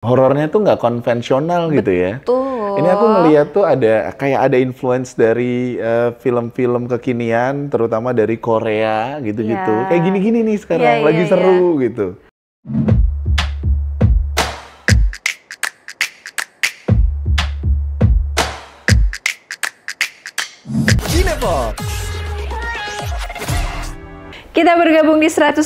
Horornya tuh nggak konvensional gitu ya. Betul. Ini aku ngeliat tuh ada influence dari film-film kekinian, terutama dari Korea gitu-gitu. Ya. Kayak gini-gini nih sekarang, Ya, lagi ya, seru gitu. Cinepox. Kita bergabung di 105,3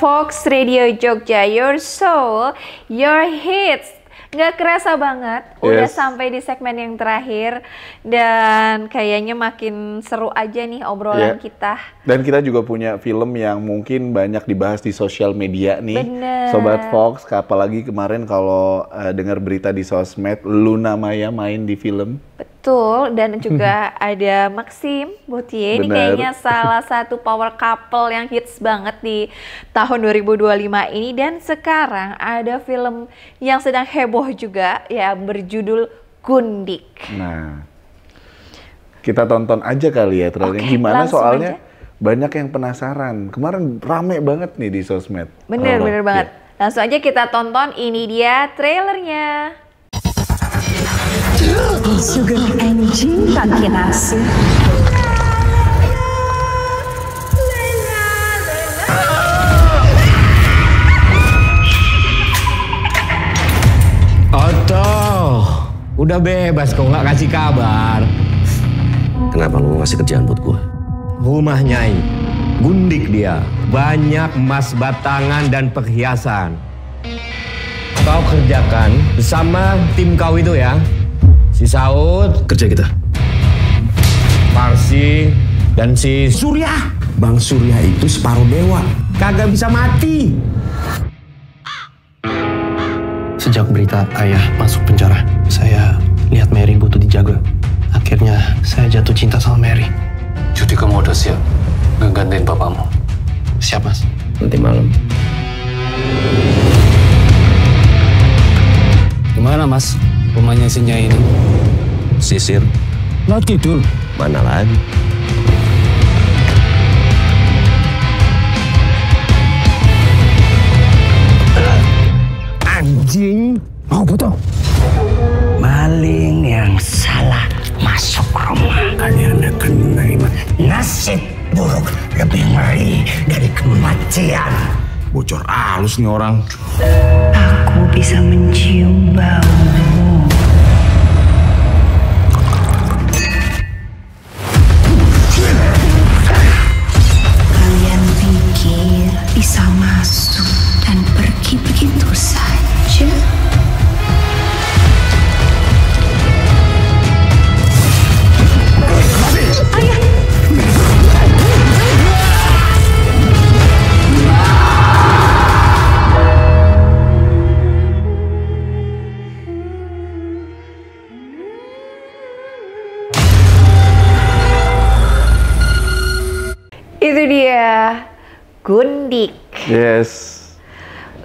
Fox Radio Jogja, your soul, your hits. Nggak kerasa banget, udah sampai di segmen yang terakhir. Dan kayaknya makin seru aja nih obrolan kita. Dan kita juga punya film yang mungkin banyak dibahas di sosial media nih. Bener. Sobat Fox, apalagi kemarin kalau dengar berita di sosmed, Luna Maya main di film. Betul, dan juga ada Maxim Botier. Ini kayaknya salah satu power couple yang hits banget di tahun 2025 ini. Dan sekarang ada film yang sedang heboh juga, ya, berjudul Gundik. Nah, kita tonton aja kali ya trailernya. Gimana soalnya banyak yang penasaran. Kemarin rame banget nih di sosmed. Bener banget. Langsung aja kita tonton, ini dia trailernya. Sugar anjing kaki nasi. Otto, udah bebas kok nggak kasih kabar. Kenapa lu ngasih kerjaan buat gua? Rumah Nyai, Gundik dia. Banyak emas batangan dan perhiasan. Kau kerjakan bersama tim kau itu ya. Si Saud, Kerja kita. Parsi, dan si Surya. Bang Surya itu separuh dewa. Kagak bisa mati. Sejak berita ayah masuk penjara, saya lihat Mary butuh dijaga. Akhirnya saya jatuh cinta sama Mary. Jadi kamu udah siap ngegantiin papamu? Siap, Mas. Nanti malam. Gimana, Mas? Rumahnya si Nyai ini? Sisir. Laut Kidul. Mana lagi? Anjing. Oh, betul. Maling yang salah masuk rumah. Kalian akan menerima nasib buruk lebih ngeri dari kematian. Bocor halus nih orang. Aku bisa mencium baumu. Kalian pikir bisa masuk dan pergi begitu saja? Itu dia, Gundik. Yes.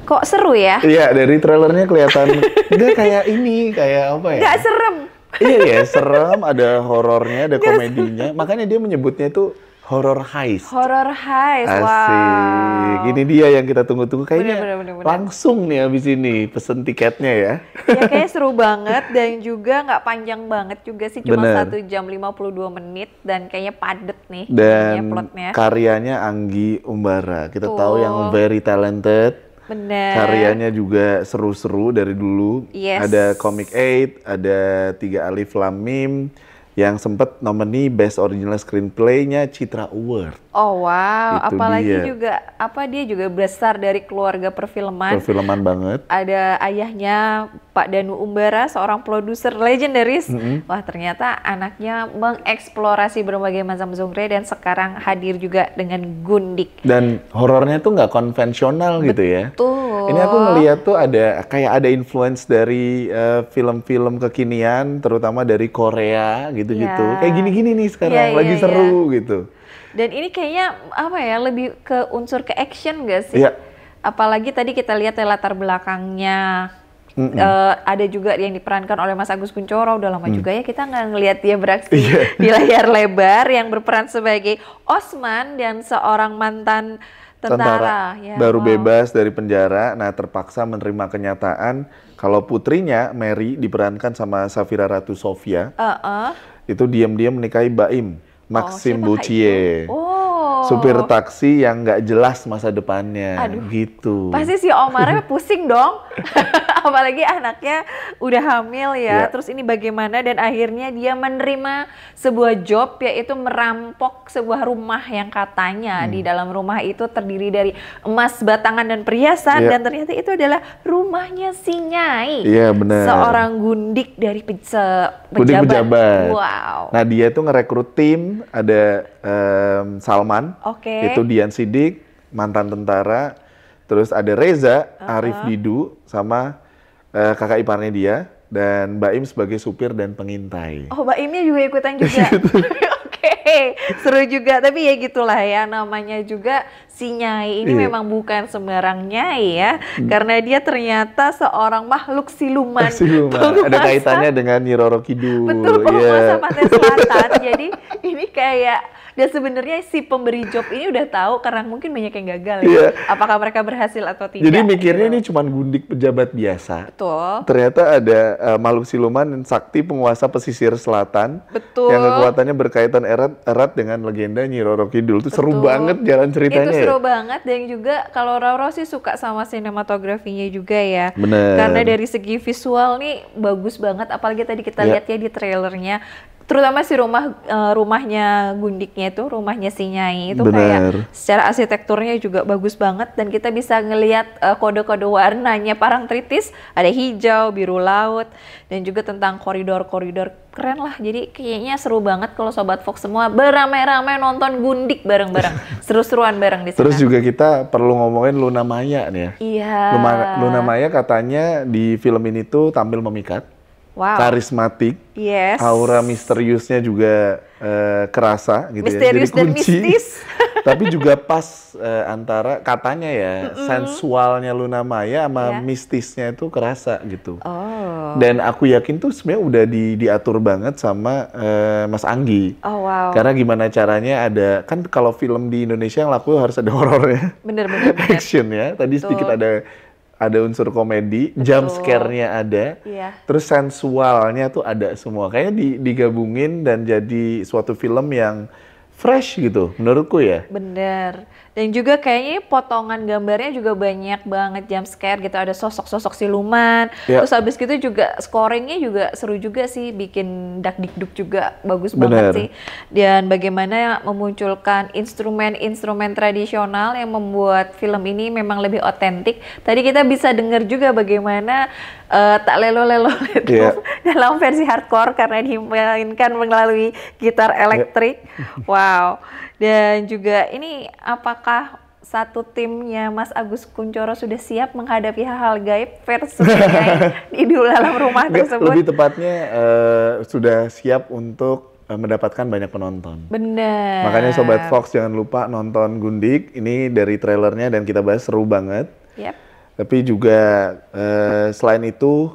Kok seru ya? Iya, dari trailernya kelihatan nggak kayak ini, kayak apa ya? Nggak serem. Iya ya, serem, ada horornya, ada komedinya. Makanya dia menyebutnya itu horror heist. Horror heist, Asik. wow. Ini dia yang kita tunggu-tunggu. Kayaknya Bener. langsung nih abis ini pesen tiketnya ya. Ya kayaknya seru banget dan juga nggak panjang banget juga sih, cuma 1 jam 52 menit dan kayaknya padet nih Dan plotnya. karyanya Anggi Umbara. Kita tahu yang very talented. Bener. Karyanya juga seru-seru dari dulu. Yes. Ada Comic 8, ada 3 Alif Lam Mim yang sempat nomini Best Original Screenplay-nya Citra Award. Oh wow, Itu apalagi dia. juga dia juga besar dari keluarga perfilman. Perfilman banget. Ada ayahnya Pak Danu Umbara, seorang produser legendaris. Wah, ternyata anaknya mengeksplorasi berbagai macam genre dan sekarang hadir juga dengan Gundik. Dan horornya tuh nggak konvensional gitu ya. Tuh. Ini aku ngeliat tuh ada influence dari film-film kekinian, terutama dari Korea gitu-gitu. Ya. Kayak gini-gini nih sekarang, lagi seru gitu. Dan ini kayaknya lebih ke unsur ke action gak sih? Iya. Apalagi tadi kita lihat latar belakangnya. Ada juga yang diperankan oleh Mas Agus Kuncoro. Udah lama juga ya kita nggak ngelihat dia beraksi di layar lebar, yang berperan sebagai Osman dan seorang mantan Tentara, ya, baru wow. bebas dari penjara. Nah, terpaksa menerima kenyataan kalau putrinya Mary diperankan sama Safira Ratu Sofia. Itu diam-diam menikahi Baim, Maxime Boutier. Supir taksi yang nggak jelas masa depannya. Gitu. Pasti si Omarnya pusing dong. Apalagi anaknya udah hamil ya. Terus ini bagaimana, dan akhirnya dia menerima sebuah job, yaitu merampok sebuah rumah yang katanya di dalam rumah itu terdiri dari emas, batangan, dan perhiasan. Dan ternyata itu adalah rumahnya si Nyai. Iya, benar. Seorang gundik dari pejabat. Wow. Nah, dia tuh ngerekrut tim, ada Salman, itu Dian Sidik, mantan tentara, terus ada Reza, Arif Didu, sama kakak iparnya dia, dan Baim sebagai supir dan pengintai. Oh, Baimnya juga ikutan juga. Oke, seru juga. Tapi ya gitulah ya, namanya juga si Nyai ini memang bukan sembarang Nyai ya, karena dia ternyata seorang makhluk siluman. Ada kaitannya dengan Nyi Roro Kidul. Betul, penguasa Pantai Selatan. Jadi ini kayak, dan sebenarnya si pemberi job ini udah tahu karena mungkin banyak yang gagal ya. Apakah mereka berhasil atau tidak. Jadi mikirnya ini cuma gundik pejabat biasa. Betul. Ternyata ada makhluk siluman dan sakti penguasa pesisir selatan. Betul. Yang kekuatannya berkaitan erat dengan legenda Nyi Roro Kidul. Itu seru banget jalan ceritanya. Itu seru banget, dan juga kalau Roro sih suka sama sinematografinya juga ya. Bener. Karena dari segi visual nih bagus banget, apalagi tadi kita lihat ya di trailernya. Terutama si rumahnya gundiknya itu, rumahnya si Nyai itu kayak secara arsitekturnya juga bagus banget, dan kita bisa ngelihat kode-kode warnanya parangtritis, ada hijau, biru laut, dan juga tentang koridor-koridor, keren lah. Jadi kayaknya seru banget kalau Sobat Fox semua beramai-ramai nonton gundik bareng-bareng, seru-seruan bareng di sana. Terus juga kita perlu ngomongin Luna Maya nih ya. Iya. Luna Maya katanya di film ini tuh tampil memikat. Karismatik, aura misteriusnya juga kerasa gitu. Misterius ya. Jadi kunci, dan mistis. tapi juga pas antara katanya ya sensualnya Luna Maya sama mistisnya itu kerasa gitu. Dan aku yakin tuh sebenarnya udah diatur banget sama Mas Anggi. Karena gimana caranya ada, kan kalau film di Indonesia yang laku harus ada horornya, bener. action ya. Tadi sedikit ada unsur komedi, jump scare-nya ada, terus sensualnya tuh ada semua. Kayaknya digabungin dan jadi suatu film yang fresh gitu, menurutku ya. Bener. Dan juga kayaknya potongan gambarnya juga banyak banget jump scare gitu, ada sosok-sosok siluman. Terus habis gitu juga scoringnya juga seru juga sih, bikin dak-dikduk juga bagus banget sih. Dan bagaimana memunculkan instrumen-instrumen tradisional yang membuat film ini memang lebih otentik. Tadi kita bisa dengar juga bagaimana tak lelo-lelo dalam versi hardcore karena dimainkan melalui gitar elektrik. Wow. Dan juga ini apakah satu timnya Mas Agus Kuncoro sudah siap menghadapi hal-hal gaib versus di dalam rumah tersebut? Lebih tepatnya sudah siap untuk mendapatkan banyak penonton. Bener. Makanya Sobat Fox jangan lupa nonton Gundik. Ini dari trailernya dan kita bahas seru banget. Tapi juga selain itu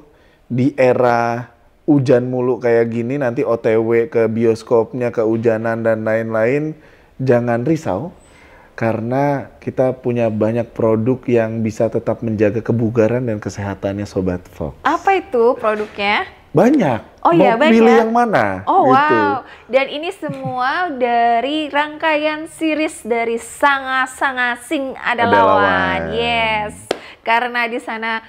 di era hujan mulu kayak gini, nanti OTW ke bioskopnya kehujanan dan lain-lain, jangan risau karena kita punya banyak produk yang bisa tetap menjaga kebugaran dan kesehatannya Sobat Fox. Apa itu produknya? Banyak. Mau banyak. Pilih yang mana? Gitu. Wow. Dan ini semua dari rangkaian series dari Sanga Sing Adalawan. Yes. Karena di sana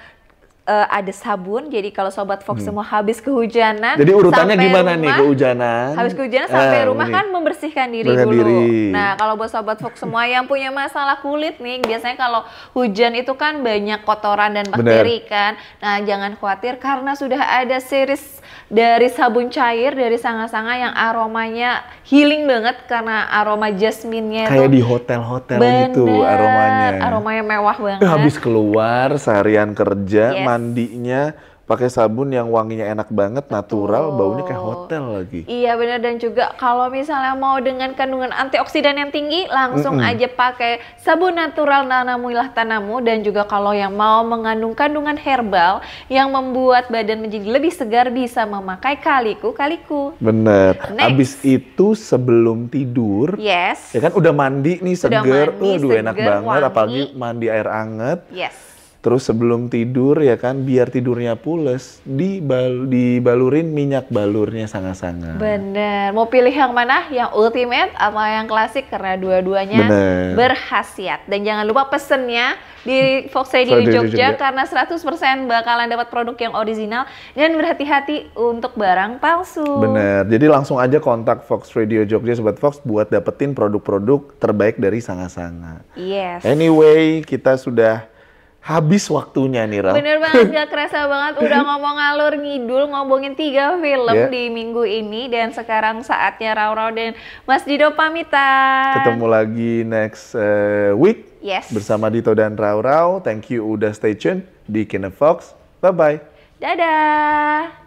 ada sabun, jadi kalau Sobat Fox semua habis kehujanan, jadi urutannya gimana rumah, nih kehujanan? Habis kehujanan sampai rumah kan membersihkan diri dulu. Nah, kalau buat Sobat Fox semua yang punya masalah kulit nih, biasanya kalau hujan itu kan banyak kotoran dan bakteri kan. Nah, jangan khawatir karena sudah ada series dari sabun cair dari Sanga yang aromanya healing banget karena aroma jasminnya kayak di hotel-hotel gitu aromanya. Aromanya mewah banget. Habis keluar seharian kerja, mandinya pakai sabun yang wanginya enak banget, natural, baunya kayak hotel lagi. Iya benar, dan juga kalau misalnya mau dengan kandungan antioksidan yang tinggi, langsung aja pakai sabun natural Nanamuilah Tanamu. Dan juga kalau yang mau mengandung kandungan herbal yang membuat badan menjadi lebih segar, bisa memakai Kaliku. Bener. Abis itu sebelum tidur, ya kan udah mandi nih seger, enak banget, wangi. Apalagi mandi air anget. Terus sebelum tidur ya kan, biar tidurnya pules, dibalurin minyak balurnya sangat-sangat. Bener. Mau pilih yang mana? Yang ultimate atau yang klasik? Karena dua-duanya berkhasiat. Dan jangan lupa pesennya di Fox Radio Jogja, karena 100% bakalan dapat produk yang original, dan berhati-hati untuk barang palsu. Bener. Jadi langsung aja kontak Fox Radio Jogja Sobat Fox buat dapetin produk-produk terbaik dari Sanga-Sanga. Anyway, kita sudah habis waktunya nih, Ra. Bener banget, gak kerasa banget udah ngomong ngalur ngidul, ngomongin 3 film di minggu ini. Dan sekarang saatnya Raurau dan Mas Dido pamitan. Ketemu lagi next week bersama Dito dan Raurau. Thank you udah stay tune di Kinefox. Bye-bye. Dadah.